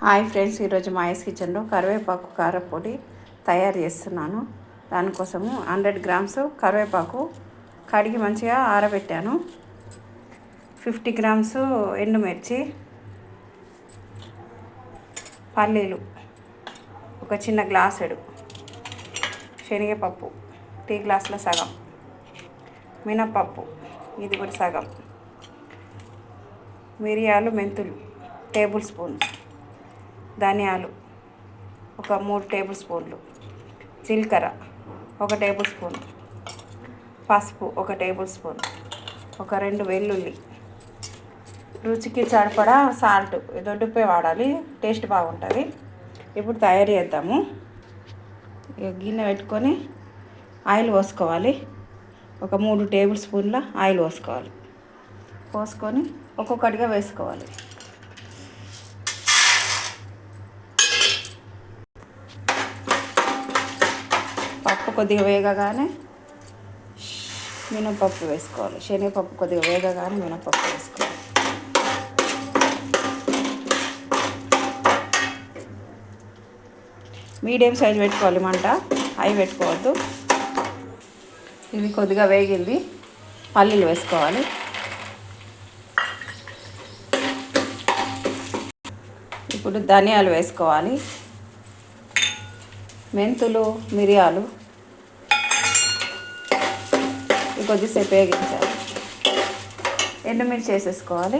Hi friends, ఈరోజు మా ice కిచెన్లో కరివేపాకు కారపొడి తయారు చేస్తున్నాను. దానికోసము 100 గ్రామ్స్ కరివేపాకు కడిగి మంచిగా ఆరబెట్టాను. 50 గ్రామ్స్ ఎండుమిర్చి, పల్లీలు ఒక చిన్న గ్లాసుడు, శనగపప్పు టీ గ్లాసుల సగం, మినపప్పు ఇది కూడా సగం, మిరియాలు మెంతులు టేబుల్ స్పూన్, ధనియాలు ఒక 3 టేబుల్ స్పూన్లు, జీలకర్ర ఒక టేబుల్ స్పూన్, పసుపు ఒక టేబుల్ స్పూన్, ఒక 2 వెల్లుల్లి, రుచికి సరిపడా సాల్ట్ దొడ్డుపై వాడాలి, టేస్ట్ బాగుంటుంది. ఇప్పుడు తయారు చేద్దాము. గిన్నె పెట్టుకొని ఆయిల్ పోసుకోవాలి. ఒక 3 టేబుల్ స్పూన్ల ఆయిల్ పోసుకొని ఒక్కొక్కటిగా వేసుకోవాలి. పప్పు కొద్దిగా వేగగానే మినపప్పు వేసుకోవాలి. శనగపప్పు కొద్దిగా వేగగానే మినపప్పు వేసుకోవాలి. మీడియం సైజ్ పెట్టుకోవాలి, మంట హై పెట్టుకోవద్దు. ఇది కొద్దిగా వేగింది, పల్లీలు వేసుకోవాలి. ఇప్పుడు ధనియాలు వేసుకోవాలి, మెంతులు, మిరియాలు కొద్దిసేపు వేగించాలి. ఎండుమిర్చి వేసేసుకోవాలి.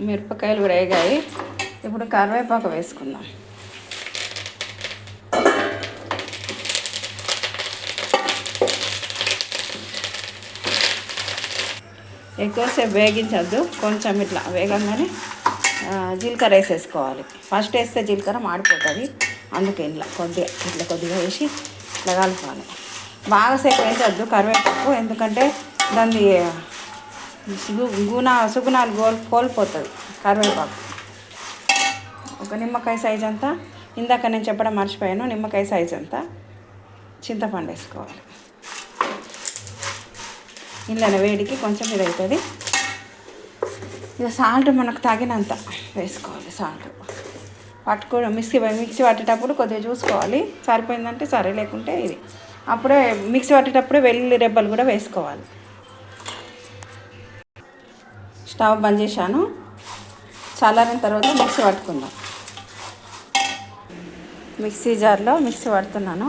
మిరపకాయలు కూడా వేగాయి. ఇప్పుడు కరివేపాకు వేసుకుందాం. ఎక్కువసేపు వేగించద్దు, కొంచెం ఇట్లా వేగంగానే జీలకర్ర వేసేసుకోవాలి. ఫస్ట్ వేస్తే జీలకర్ర మాడిపోతుంది, అందుకే కొద్దిగా వేసి ఇట్లా కలపాలి. బాగా సేపు వేసద్దు కరివేపాకు, ఎందుకంటే దాన్ని సుగుణాలు కోల్పోతుంది కరివేపాకు. ఒక నిమ్మకాయ సైజ్ అంతా, ఇందాక నేను చెప్పడం మర్చిపోయాను, నిమ్మకాయ సైజ్ అంతా చింతపండు వేసుకోవాలి. ఇందులో వేడికి కొంచెం ఇది అవుతుంది. ఇక సాల్ట్ మనకు తగినంత వేసుకోవాలి. సాల్ట్ మిక్సీ పట్టేటప్పుడు కొద్దిగా చూసుకోవాలి, సరిపోయిందంటే సరే, లేకుంటే ఇది అప్పుడే మిక్సీ పట్టేటప్పుడే వెల్లుల్లి రెబ్బలు కూడా వేసుకోవాలి. స్టవ్ బంద్ చేశాను. చల్లారిన తర్వాత మిక్సీ పట్టుకుందాం. మిక్సీ జార్లో మిక్సీ పడుతున్నాను.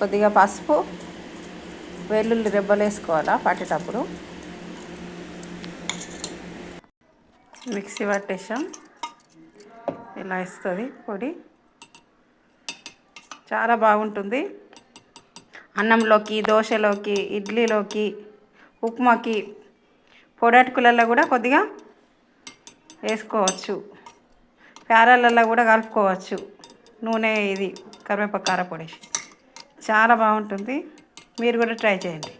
కొద్దిగా పసుపు, వెల్లుల్లి రెబ్బలు వేసుకోవాలా పట్టేటప్పుడు. మిక్సీ పట్టేసాం. ఇలా ఇస్తుంది పొడి, చాలా బాగుంటుంది. అన్నంలోకి, దోశలోకి, ఇడ్లీలోకి, ఉప్మాకి, పొడటుకులలో కూడా కొద్దిగా వేసుకోవచ్చు. ప్యారలలో కూడా కలుపుకోవచ్చు. నూనె ఇది కరివేపాకు కారపొడి చాలా బాగుంటుంది. మీరు కూడా ట్రై చేయండి.